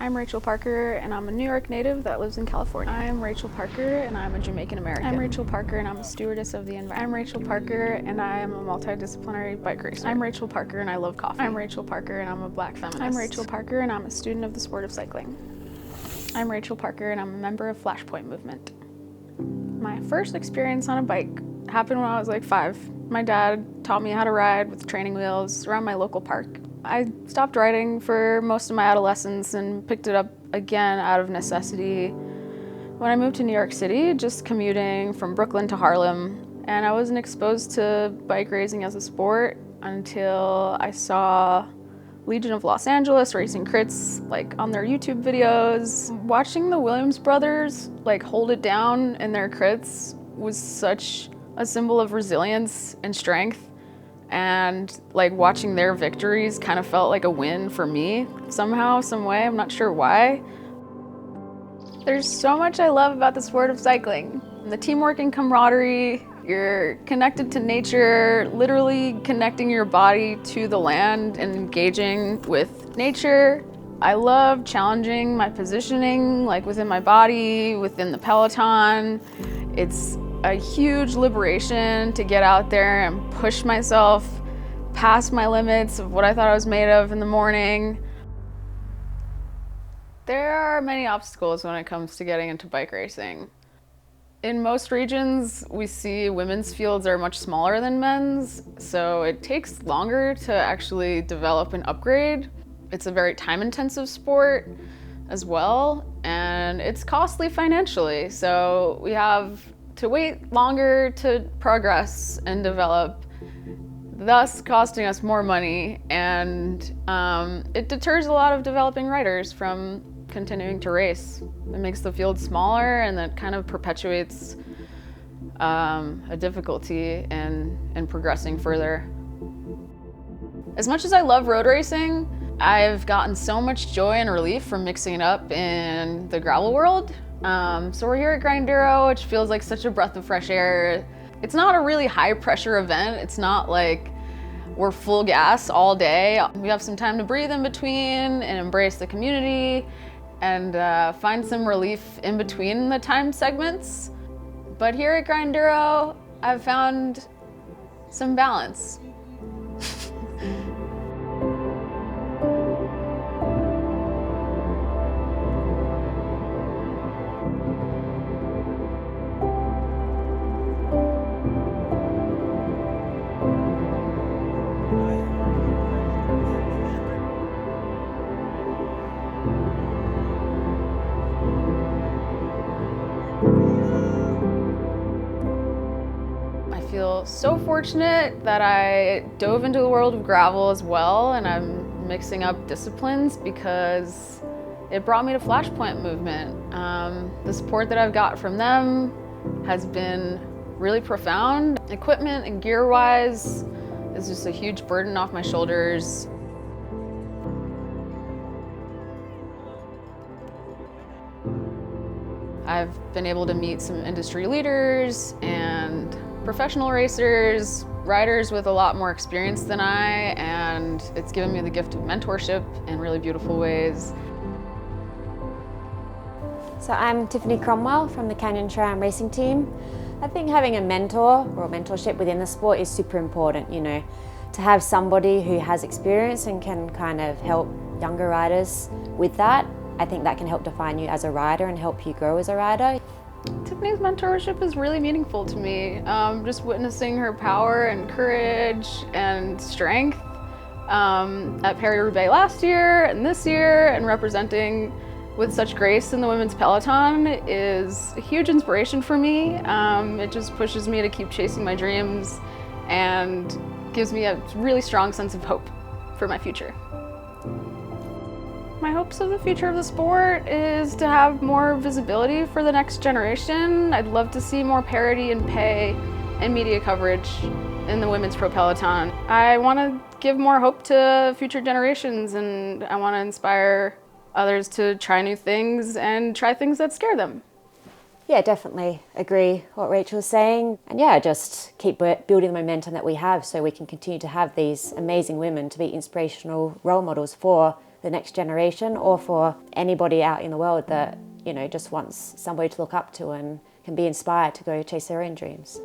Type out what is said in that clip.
I'm Rachel Parker, and I'm a New York native that lives in California. I'm Rachel Parker, and I'm a Jamaican American. I'm Rachel Parker, and I'm a stewardess of the environment. I'm Rachel Parker, and I am a multidisciplinary bike racer. I'm Rachel Parker, and I love coffee. I'm Rachel Parker, and I'm a black feminist. I'm Rachel Parker, and I'm a student of the sport of cycling. I'm Rachel Parker, and I'm a member of Flashpoint Movement. My first experience on a bike happened when I was like 5. My dad taught me how to ride with training wheels around my local park. I stopped riding for most of my adolescence and picked it up again out of necessity when I moved to New York City, just commuting from Brooklyn to Harlem. And I wasn't exposed to bike racing as a sport until I saw Legion of Los Angeles racing crits like on their YouTube videos. Watching the Williams brothers like hold it down in their crits was such a symbol of resilience and strength. And like watching their victories kind of felt like a win for me somehow, some way, I'm not sure why. There's so much I love about the sport of cycling. The teamwork and camaraderie, you're connected to nature, literally connecting your body to the land and engaging with nature. I love challenging my positioning, like within my body, within the peloton. It's a huge liberation to get out there and push myself past my limits of what I thought I was made of in the morning. There are many obstacles when it comes to getting into bike racing. In most regions, we see women's fields are much smaller than men's, so it takes longer to actually develop and upgrade. It's a very time-intensive sport as well, and it's costly financially, so we have to wait longer to progress and develop, thus costing us more money, and it deters a lot of developing riders from continuing to race. It makes the field smaller, and that kind of perpetuates a difficulty in progressing further. As much as I love road racing, I've gotten so much joy and relief from mixing it up in the gravel world. So we're here at Giro, which feels like such a breath of fresh air. It's not a really high pressure event. It's not like we're full gas all day. We have some time to breathe in between and embrace the community and find some relief in between the time segments. But here at Giro, I've found some balance. I feel so fortunate that I dove into the world of gravel as well, and I'm mixing up disciplines because it brought me to Flashpoint Movement. The support that I've got from them has been really profound. Equipment and gear-wise is just a huge burden off my shoulders. I've been able to meet some industry leaders and professional racers, riders with a lot more experience than I, and it's given me the gift of mentorship in really beautiful ways. So I'm Tiffany Cromwell from the Canyon SRAM racing team. I think having a mentor or mentorship within the sport is super important, you know, to have somebody who has experience and can kind of help younger riders with that. I think that can help define you as a rider and help you grow as a rider. Tiffany's mentorship is really meaningful to me. Just witnessing her power and courage and strength at Paris-Roubaix last year and this year, and representing with such grace in the women's peloton is a huge inspiration for me. It just pushes me to keep chasing my dreams and gives me a really strong sense of hope for my future. My hopes of the future of the sport is to have more visibility for the next generation. I'd love to see more parity in pay and media coverage in the women's pro peloton. I want to give more hope to future generations, and I want to inspire others to try new things and try things that scare them. Yeah, definitely agree what Rachel's saying. And yeah, just keep building the momentum that we have so we can continue to have these amazing women to be inspirational role models for the the next generation or for anybody out in the world that, you know, just wants somebody to look up to and can be inspired to go chase their own dreams.